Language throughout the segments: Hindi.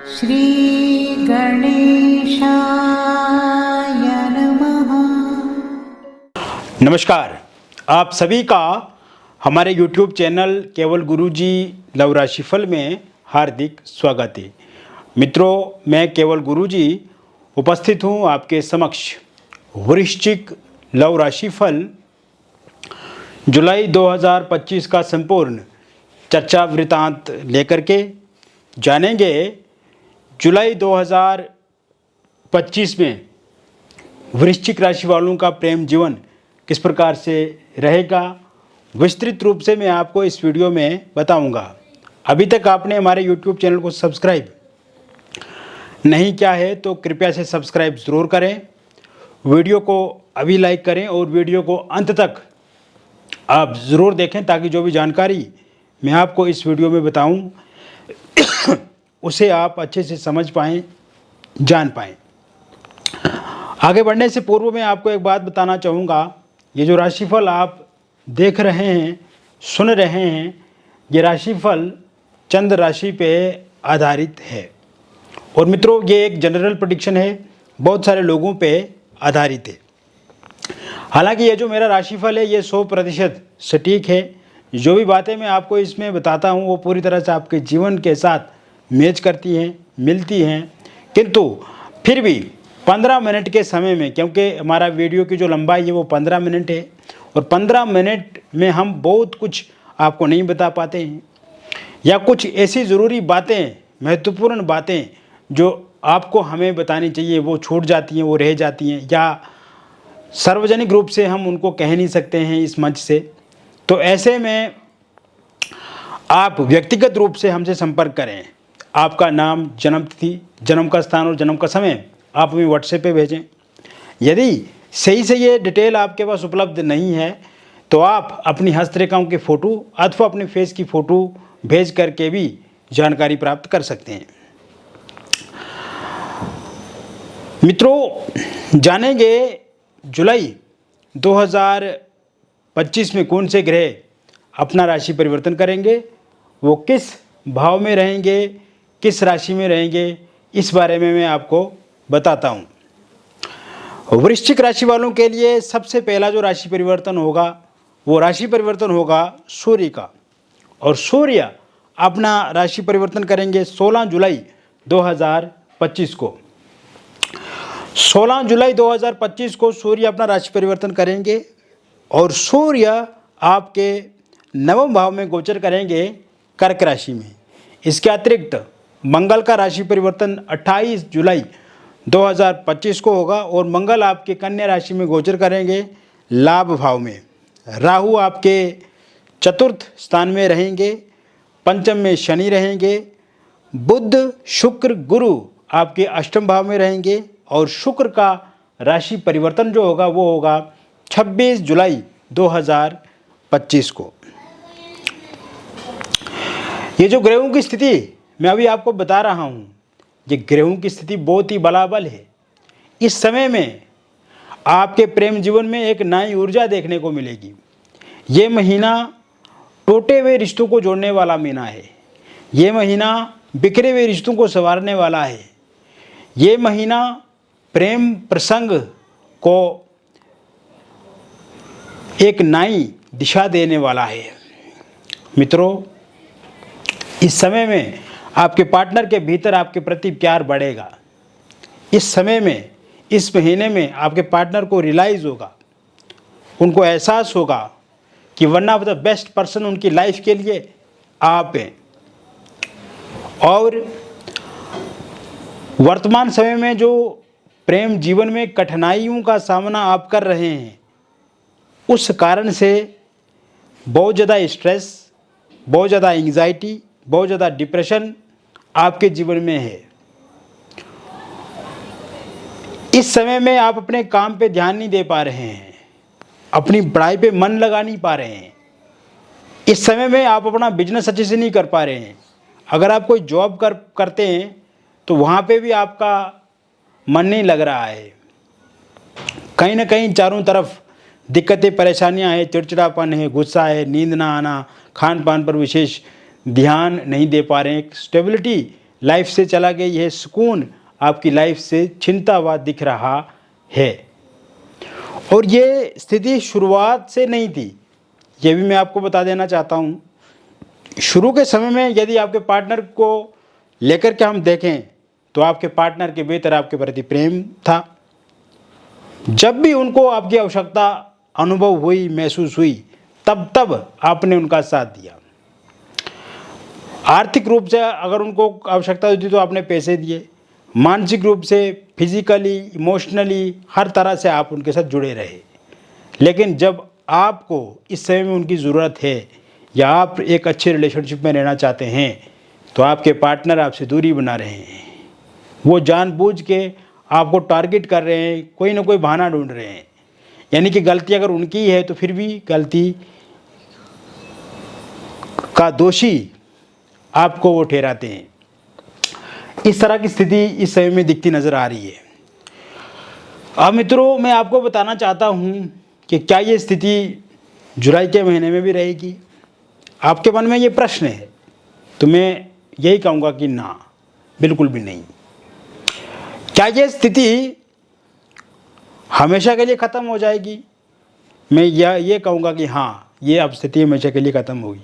श्री गणेशाय नमः। नमस्कार, आप सभी का हमारे YouTube चैनल केवल गुरुजी लव राशिफल में हार्दिक स्वागत है। मित्रों, मैं केवल गुरुजी उपस्थित हूँ आपके समक्ष वृश्चिक लव राशिफल जुलाई 2025 का संपूर्ण चर्चा वृतांत लेकर के जानेंगे। जुलाई 2025 में वृश्चिक राशि वालों का प्रेम जीवन किस प्रकार से रहेगा, विस्तृत रूप से मैं आपको इस वीडियो में बताऊंगा। अभी तक आपने हमारे YouTube चैनल को सब्सक्राइब नहीं किया है तो कृपया से सब्सक्राइब ज़रूर करें, वीडियो को अभी लाइक करें और वीडियो को अंत तक आप ज़रूर देखें ताकि जो भी जानकारी मैं आपको इस वीडियो में बताऊं उसे आप अच्छे से समझ पाएँ, जान पाएँ। आगे बढ़ने से पूर्व मैं आपको एक बात बताना चाहूँगा। ये जो राशिफल आप देख रहे हैं, सुन रहे हैं, ये राशिफल चंद्र राशि पे आधारित है और मित्रों ये एक जनरल प्रेडिक्शन है, बहुत सारे लोगों पे आधारित है। हालांकि ये जो मेरा राशिफल है ये 100% सटीक है। जो भी बातें मैं आपको इसमें बताता हूँ वो पूरी तरह से आपके जीवन के साथ मैच करती हैं, मिलती हैं, किंतु फिर भी 15 मिनट के समय में, क्योंकि हमारा वीडियो की जो लंबाई है वो 15 मिनट है और 15 मिनट में हम बहुत कुछ आपको नहीं बता पाते हैं या कुछ ऐसी ज़रूरी बातें, महत्वपूर्ण बातें जो आपको हमें बतानी चाहिए वो छूट जाती हैं, वो रह जाती हैं या सार्वजनिक रूप से हम उनको कह नहीं सकते हैं इस मंच से। तो ऐसे में आप व्यक्तिगत रूप से हमसे संपर्क करें। आपका नाम, जन्म तिथि, जन्म का स्थान और जन्म का समय आप हमें व्हाट्सएप पे भेजें। यदि सही से ये डिटेल आपके पास उपलब्ध नहीं है तो आप अपनी हस्तरेखाओं की फ़ोटो अथवा अपने फेस की फ़ोटो भेज करके भी जानकारी प्राप्त कर सकते हैं। मित्रों, जानेंगे जुलाई 2025 में कौन से ग्रह अपना राशि परिवर्तन करेंगे, वो किस भाव में रहेंगे, किस राशि में रहेंगे, इस बारे में मैं आपको बताता हूँ। वृश्चिक राशि वालों के लिए सबसे पहला जो राशि परिवर्तन होगा वो राशि परिवर्तन होगा सूर्य का, और सूर्य अपना राशि परिवर्तन करेंगे 16 जुलाई 2025 को। 16 जुलाई 2025 को सूर्य अपना राशि परिवर्तन करेंगे और सूर्य आपके नवम भाव में गोचर करेंगे कर्क राशि में। इसके अतिरिक्त मंगल का राशि परिवर्तन 28 जुलाई 2025 को होगा और मंगल आपके कन्या राशि में गोचर करेंगे लाभ भाव में। राहु आपके चतुर्थ स्थान में रहेंगे, पंचम में शनि रहेंगे, बुध, शुक्र, गुरु आपके अष्टम भाव में रहेंगे और शुक्र का राशि परिवर्तन जो होगा वो होगा 26 जुलाई 2025 को। ये जो ग्रहों की स्थिति मैं अभी आपको बता रहा हूँ, ये ग्रहों की स्थिति बहुत ही बलाबल है। इस समय में आपके प्रेम जीवन में एक नई ऊर्जा देखने को मिलेगी। ये महीना टूटे हुए रिश्तों को जोड़ने वाला महीना है। ये महीना बिखरे हुए रिश्तों को संवारने वाला है। ये महीना प्रेम प्रसंग को एक नई दिशा देने वाला है। मित्रों, इस समय में आपके पार्टनर के भीतर आपके प्रति प्यार बढ़ेगा। इस समय में, इस महीने में आपके पार्टनर को रियलाइज़ होगा, उनको एहसास होगा कि one of the best person उनकी लाइफ के लिए आप हैं। और वर्तमान समय में जो प्रेम जीवन में कठिनाइयों का सामना आप कर रहे हैं, उस कारण से बहुत ज़्यादा स्ट्रेस, बहुत ज़्यादा एंग्जाइटी, बहुत ज़्यादा डिप्रेशन आपके जीवन में है। इस समय में आप अपने काम पे ध्यान नहीं दे पा रहे हैं, अपनी पढ़ाई पे मन लगा नहीं पा रहे हैं। इस समय में आप अपना बिजनेस अच्छे से नहीं कर पा रहे हैं। अगर आप कोई जॉब करते हैं तो वहाँ पे भी आपका मन नहीं लग रहा है। कहीं ना कहीं चारों तरफ दिक्कतें, परेशानियां हैं, चिड़चिड़ापन है, गुस्सा है, नींद ना आना, खान पान पर विशेष ध्यान नहीं दे पा रहे हैं, स्टेबिलिटी लाइफ से चला गया, यह सुकून आपकी लाइफ से छिनता हुआ दिख रहा है। और ये स्थिति शुरुआत से नहीं थी, ये भी मैं आपको बता देना चाहता हूँ। शुरू के समय में यदि आपके पार्टनर को लेकर के हम देखें तो आपके पार्टनर के भीतर आपके प्रति प्रेम था। जब भी उनको आपकी आवश्यकता अनुभव हुई, महसूस हुई, तब आपने उनका साथ दिया। आर्थिक रूप से अगर उनको आवश्यकता होती तो आपने पैसे दिए, मानसिक रूप से, फिजिकली, इमोशनली, हर तरह से आप उनके साथ जुड़े रहे। लेकिन जब आपको इस समय में उनकी ज़रूरत है या आप एक अच्छे रिलेशनशिप में रहना चाहते हैं तो आपके पार्टनर आपसे दूरी बना रहे हैं। वो जानबूझ के आपको टारगेट कर रहे हैं, कोई ना कोई बहाना ढूंढ रहे हैं। यानी कि गलती अगर उनकी है तो फिर भी गलती का दोषी आपको वो ठहराते हैं। इस तरह की स्थिति इस समय में दिखती नज़र आ रही है। अब मित्रों, मैं आपको बताना चाहता हूँ कि क्या ये स्थिति जुलाई के महीने में भी रहेगी। आपके मन में ये प्रश्न है तो मैं यही कहूँगा कि ना, बिल्कुल भी नहीं। क्या ये स्थिति हमेशा के लिए ख़त्म हो जाएगी? मैं ये कहूँगा कि हाँ, ये अब स्थिति हमेशा के लिए ख़त्म होगी।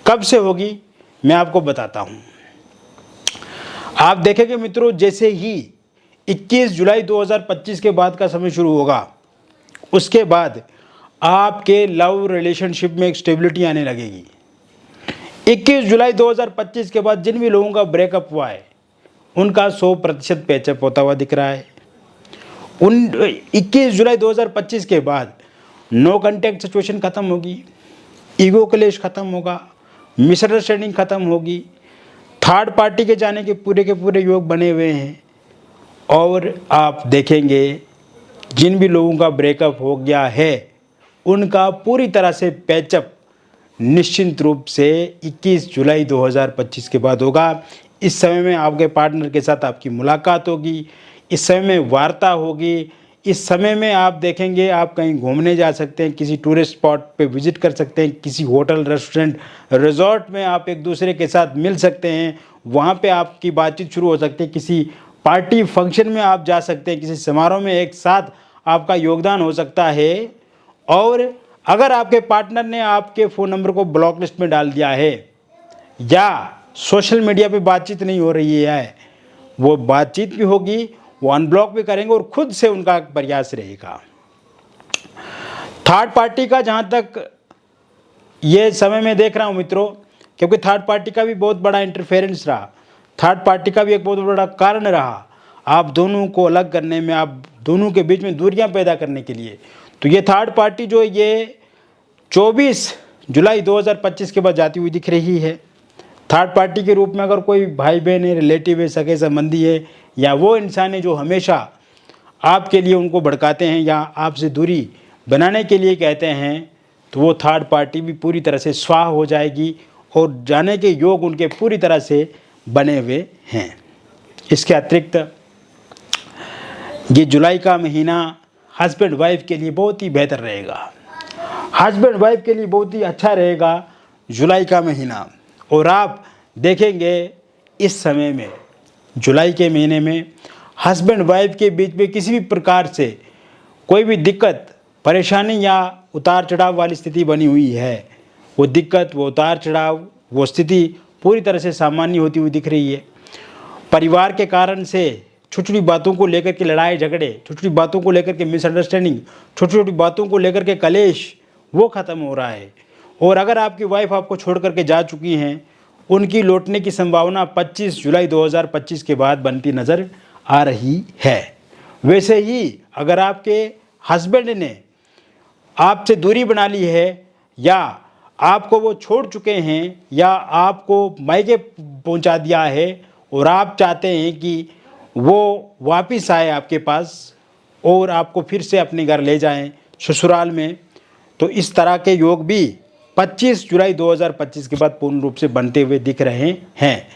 कब से होगी मैं आपको बताता हूँ। आप देखेंगे मित्रों, जैसे ही 21 जुलाई 2025 के बाद का समय शुरू होगा, उसके बाद आपके लव रिलेशनशिप में एक स्टेबिलिटी आने लगेगी। 21 जुलाई 2025 के बाद जिन भी लोगों का ब्रेकअप हुआ है उनका 100% पैचअप होता हुआ दिख रहा है। 21 जुलाई 2025 के बाद नो कॉन्टैक्ट सिचुएशन ख़त्म होगी, ईगो क्लेश ख़त्म होगा, मिसअंडरस्टैंडिंग ख़त्म होगी, थर्ड पार्टी के जाने के पूरे योग बने हुए हैं। और आप देखेंगे जिन भी लोगों का ब्रेकअप हो गया है उनका पूरी तरह से पैचअप निश्चिंत रूप से 21 जुलाई 2025 के बाद होगा। इस समय में आपके पार्टनर के साथ आपकी मुलाकात होगी, इस समय में वार्ता होगी, इस समय में आप देखेंगे आप कहीं घूमने जा सकते हैं, किसी टूरिस्ट स्पॉट पे विजिट कर सकते हैं, किसी होटल, रेस्टोरेंट, रिजॉर्ट में आप एक दूसरे के साथ मिल सकते हैं, वहाँ पे आपकी बातचीत शुरू हो सकती है, किसी पार्टी फंक्शन में आप जा सकते हैं, किसी समारोह में एक साथ आपका योगदान हो सकता है। और अगर आपके पार्टनर ने आपके फ़ोन नंबर को ब्लॉक लिस्ट में डाल दिया है या सोशल मीडिया पे बातचीत नहीं हो रही है, वो बातचीत भी होगी, वो अनब्लॉक भी करेंगे और खुद से उनका प्रयास रहेगा। थर्ड पार्टी का जहाँ तक ये समय में देख रहा हूँ मित्रों, क्योंकि थर्ड पार्टी का भी बहुत बड़ा इंटरफेरेंस रहा, थर्ड पार्टी का भी एक बहुत बड़ा कारण रहा आप दोनों को अलग करने में, आप दोनों के बीच में दूरियां पैदा करने के लिए। तो ये थर्ड पार्टी जो ये 24 जुलाई 2025 के बाद जाती हुई दिख रही है। थर्ड पार्टी के रूप में अगर कोई भाई बहन है, रिलेटिव है, सगे संबंधी है, या वो इंसान है जो हमेशा आपके लिए उनको भड़काते हैं या आपसे दूरी बनाने के लिए कहते हैं, तो वो थर्ड पार्टी भी पूरी तरह से स्वाह हो जाएगी और जाने के योग उनके पूरी तरह से बने हुए हैं। इसके अतिरिक्त ये जुलाई का महीना हस्बैंड वाइफ के लिए बहुत ही बेहतर रहेगा, हस्बैंड वाइफ के लिए बहुत ही अच्छा रहेगा जुलाई का महीना। और आप देखेंगे इस समय में, जुलाई के महीने में हस्बैंड वाइफ के बीच में किसी भी प्रकार से कोई भी दिक्कत, परेशानी या उतार चढ़ाव वाली स्थिति बनी हुई है, वो दिक्कत, वो उतार चढ़ाव, वो स्थिति पूरी तरह से सामान्य होती हुई दिख रही है। परिवार के कारण से छोटी छोटी बातों को लेकर के लड़ाई झगड़े, छोटी छोटी बातों को लेकर के मिसअंडरस्टैंडिंग, छोटी छोटी बातों को लेकर के कलेश, वो ख़त्म हो रहा है। और अगर आपकी वाइफ आपको छोड़ करके जा चुकी हैं, उनकी लौटने की संभावना 25 जुलाई 2025 के बाद बनती नज़र आ रही है। वैसे ही अगर आपके हस्बैंड ने आपसे दूरी बना ली है या आपको वो छोड़ चुके हैं या आपको मायके पहुंचा दिया है और आप चाहते हैं कि वो वापस आए आपके पास और आपको फिर से अपने घर ले जाएं ससुराल में, तो इस तरह के योग भी 25 जुलाई 2025 के बाद पूर्ण रूप से बनते हुए दिख रहे हैं।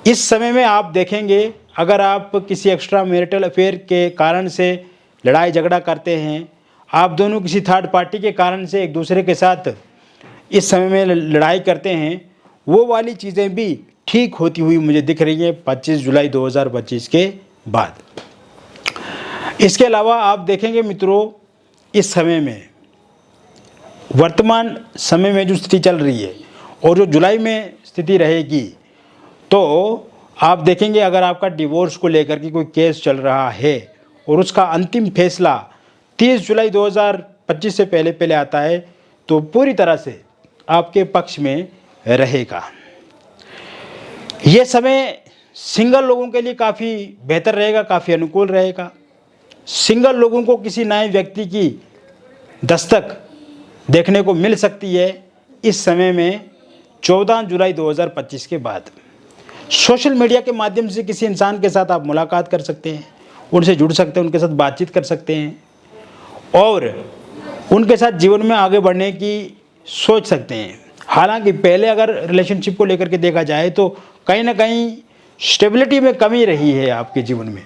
इस समय में आप देखेंगे अगर आप किसी एक्स्ट्रा मैरिटल अफेयर के कारण से लड़ाई झगड़ा करते हैं, आप दोनों किसी थर्ड पार्टी के कारण से एक दूसरे के साथ इस समय में लड़ाई करते हैं, वो वाली चीज़ें भी ठीक होती हुई मुझे दिख रही है 25 जुलाई 2025 के बाद। इसके अलावा आप देखेंगे मित्रों, इस समय में वर्तमान समय में जो स्थिति चल रही है और जो जुलाई में स्थिति रहेगी, तो आप देखेंगे अगर आपका डिवोर्स को लेकर के कोई केस चल रहा है और उसका अंतिम फैसला 30 जुलाई 2025 से पहले पहले आता है, तो पूरी तरह से आपके पक्ष में रहेगा। ये समय सिंगल लोगों के लिए काफ़ी बेहतर रहेगा, काफ़ी अनुकूल रहेगा। सिंगल लोगों को किसी नए व्यक्ति की दस्तक देखने को मिल सकती है इस समय में 14 जुलाई 2025 के बाद। सोशल मीडिया के माध्यम से किसी इंसान के साथ आप मुलाकात कर सकते हैं, उनसे जुड़ सकते हैं, उनके साथ बातचीत कर सकते हैं और उनके साथ जीवन में आगे बढ़ने की सोच सकते हैं। हालांकि पहले अगर रिलेशनशिप को लेकर के देखा जाए तो कहीं ना कहीं स्टेबिलिटी में कमी रही है आपके जीवन में।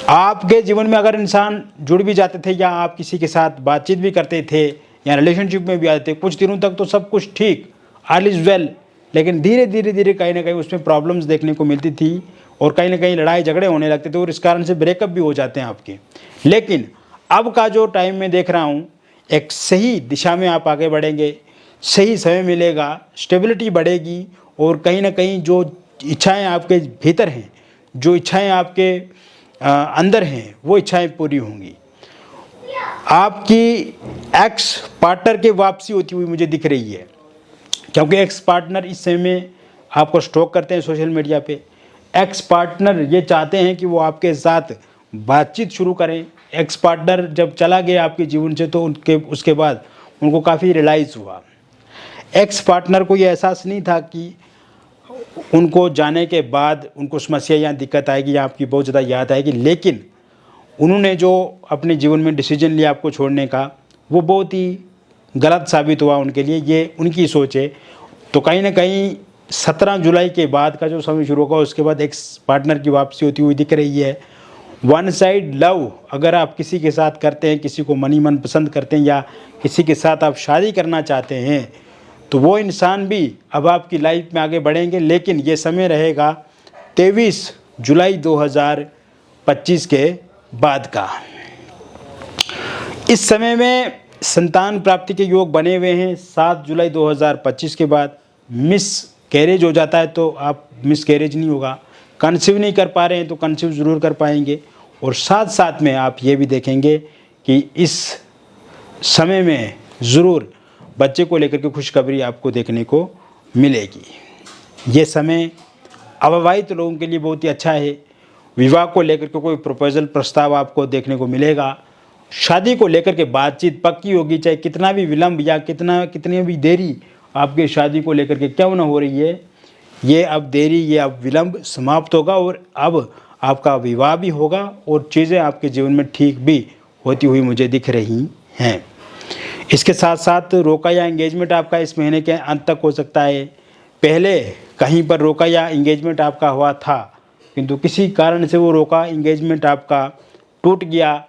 आपके जीवन में अगर इंसान जुड़ भी जाते थे या आप किसी के साथ बातचीत भी करते थे या रिलेशनशिप में भी आते थे, कुछ दिनों तक तो सब कुछ ठीक, ऑल इज़ वेल, लेकिन धीरे धीरे कहीं ना कहीं उसमें प्रॉब्लम्स देखने को मिलती थी और कहीं ना कहीं लड़ाई झगड़े होने लगते थे और इस कारण से ब्रेकअप भी हो जाते हैं आपके। लेकिन अब का जो टाइम मैं देख रहा हूँ, एक सही दिशा में आप आगे बढ़ेंगे, सही समय मिलेगा, स्टेबिलिटी बढ़ेगी और कहीं ना कहीं जो इच्छाएं आपके भीतर हैं, जो इच्छाएं आपके अंदर हैं, वो इच्छाएं पूरी होंगी। आपकी एक्स पार्टनर की वापसी होती हुई मुझे दिख रही है, क्योंकि एक्स पार्टनर इस समय में आपको स्टॉक करते हैं सोशल मीडिया पे। एक्स पार्टनर ये चाहते हैं कि वो आपके साथ बातचीत शुरू करें। एक्स पार्टनर जब चला गया आपके जीवन से तो उसके बाद उनको काफ़ी रियलाइज़ हुआ। एक्स पार्टनर को ये एहसास नहीं था कि उनको जाने के बाद उनको समस्या या दिक्कत आएगी या आपकी बहुत ज़्यादा याद आएगी, लेकिन उन्होंने जो अपने जीवन में डिसीजन लिया आपको छोड़ने का, वो बहुत ही गलत साबित हुआ उनके लिए। ये उनकी सोच है। तो कहीं ना कहीं 17 जुलाई के बाद का जो समय शुरू होगा, उसके बाद एक्स पार्टनर की वापसी होती हुई दिख रही है। वन साइड लव अगर आप किसी के साथ करते हैं, किसी को मन पसंद करते हैं या किसी के साथ आप शादी करना चाहते हैं, तो वो इंसान भी अब आपकी लाइफ में आगे बढ़ेंगे। लेकिन ये समय रहेगा 23 जुलाई 2025 के बाद का। इस समय में संतान प्राप्ति के योग बने हुए हैं। 7 जुलाई 2025 के बाद मिस कैरेज हो जाता है तो आप मिस कैरेज नहीं होगा, कंसीव नहीं कर पा रहे हैं तो कंसीव ज़रूर कर पाएंगे। और साथ साथ में आप ये भी देखेंगे कि इस समय में ज़रूर बच्चे को लेकर के खुशखबरी आपको देखने को मिलेगी। ये समय अविवाहित लोगों के लिए बहुत ही अच्छा है। विवाह को लेकर के कोई प्रपोजल प्रस्ताव आपको देखने को मिलेगा। शादी को लेकर के बातचीत पक्की होगी, चाहे कितना भी विलंब या कितनी भी देरी आपकी शादी को लेकर के क्यों ना हो रही है, ये अब देरी, ये अब विलंब समाप्त होगा और अब आपका विवाह भी होगा और चीज़ें आपके जीवन में ठीक भी होती हुई मुझे दिख रही हैं। इसके साथ साथ रोका या एंगेजमेंट आपका इस महीने के अंत तक हो सकता है। पहले कहीं पर रोका या एंगेजमेंट आपका हुआ था, किंतु किसी कारण से वो रोका एंगेजमेंट आपका टूट गया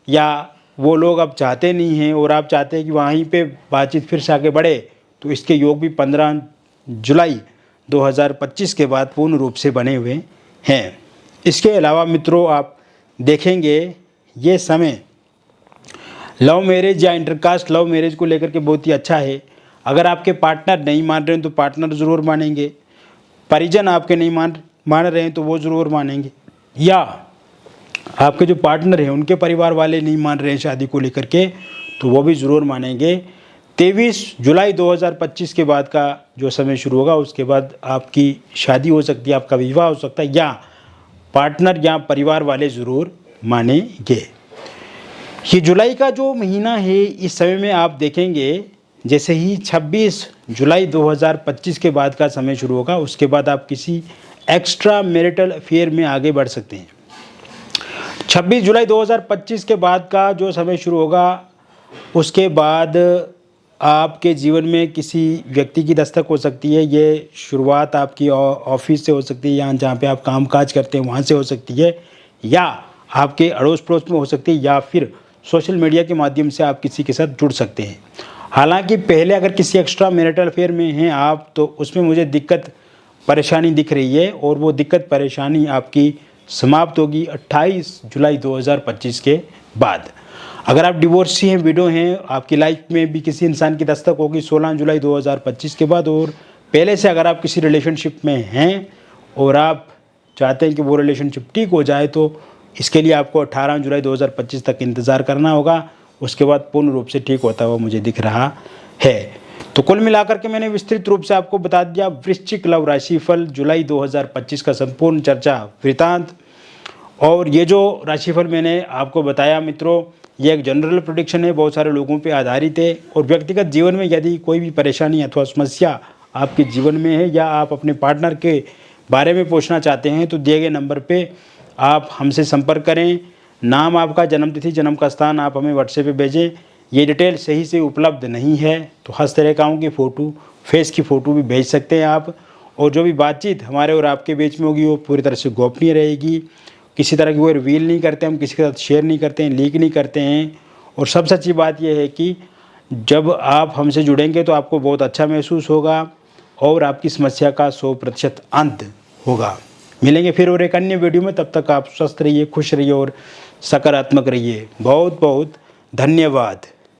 या वो लोग अब चाहते नहीं हैं और आप चाहते हैं कि वहीं पे बातचीत फिर से आगे बढ़े, तो इसके योग भी 15 जुलाई 2025 के बाद पूर्ण रूप से बने हुए हैं। इसके अलावा मित्रों आप देखेंगे ये समय लव मैरिज या इंटरकास्ट लव मैरिज को लेकर के बहुत ही अच्छा है। अगर आपके पार्टनर नहीं मान रहे हैं तो पार्टनर ज़रूर मानेंगे, परिजन आपके नहीं मान रहे हैं तो वो ज़रूर मानेंगे, या आपके जो पार्टनर हैं उनके परिवार वाले नहीं मान रहे हैं शादी को लेकर के तो वो भी ज़रूर मानेंगे। 23 जुलाई 2025 के बाद का जो समय शुरू होगा उसके बाद आपकी शादी हो सकती है, आपका विवाह हो सकता है, या पार्टनर या परिवार वाले ज़रूर मानेंगे। ये जुलाई का जो महीना है, इस समय में आप देखेंगे जैसे ही 26 जुलाई 2025 के बाद का समय शुरू होगा, उसके बाद आप किसी एक्स्ट्रा मैरिटल अफेयर में आगे बढ़ सकते हैं। 26 जुलाई 2025 के बाद का जो समय शुरू होगा, उसके बाद आपके जीवन में किसी व्यक्ति की दस्तक हो सकती है। ये शुरुआत आपकी ऑफिस से हो सकती है, या जहाँ पे आप काम काज करते हैं वहाँ से हो सकती है, या आपके अड़ोस पड़ोस में हो सकती है, या फिर सोशल मीडिया के माध्यम से आप किसी के साथ जुड़ सकते हैं। हालांकि पहले अगर किसी एक्स्ट्रा मैरिटल अफेयर में हैं आप, तो उसमें मुझे दिक्कत परेशानी दिख रही है और वो दिक्कत परेशानी आपकी समाप्त होगी 28 जुलाई 2025 के बाद। अगर आप डिवोर्सी हैं, विडो हैं, आपकी लाइफ में भी किसी इंसान की दस्तक होगी 16 जुलाई 2025 के बाद। और पहले से अगर आप किसी रिलेशनशिप में हैं और आप चाहते हैं कि वो रिलेशनशिप ठीक हो जाए, तो इसके लिए आपको 18 जुलाई 2025 तक इंतज़ार करना होगा। उसके बाद पूर्ण रूप से ठीक होता हुआ मुझे दिख रहा है। तो कुल मिलाकर के मैंने विस्तृत रूप से आपको बता दिया वृश्चिक लव राशिफल जुलाई 2025 का संपूर्ण चर्चा वृतांत। और ये जो राशिफल मैंने आपको बताया मित्रों, ये एक जनरल प्रेडिक्शन है, बहुत सारे लोगों पे आधारित है। और व्यक्तिगत जीवन में यदि कोई भी परेशानी अथवा समस्या आपके जीवन में है या आप अपने पार्टनर के बारे में पूछना चाहते हैं, तो दिए गए नंबर पे आप हमसे संपर्क करें। नाम, आपका जन्मतिथि, जन्म का स्थान आप हमें व्हाट्सएप पे भेजें। ये डिटेल सही से उपलब्ध नहीं है तो हस्तरेखाओं की फ़ोटो, फेस की फ़ोटो भी भेज सकते हैं आप। और जो भी बातचीत हमारे और आपके बीच में होगी वो पूरी तरह से गोपनीय रहेगी। किसी तरह की कोई रिवील नहीं करते, हम किसी के साथ शेयर नहीं करते हैं, लीक नहीं करते हैं। और सबसे अच्छी बात यह है कि जब आप हमसे जुड़ेंगे तो आपको बहुत अच्छा महसूस होगा और आपकी समस्या का 100% अंत होगा। मिलेंगे फिर और एक अन्य वीडियो में, तब तक आप स्वस्थ रहिए, खुश रहिए और सकारात्मक रहिए। बहुत बहुत धन्यवाद।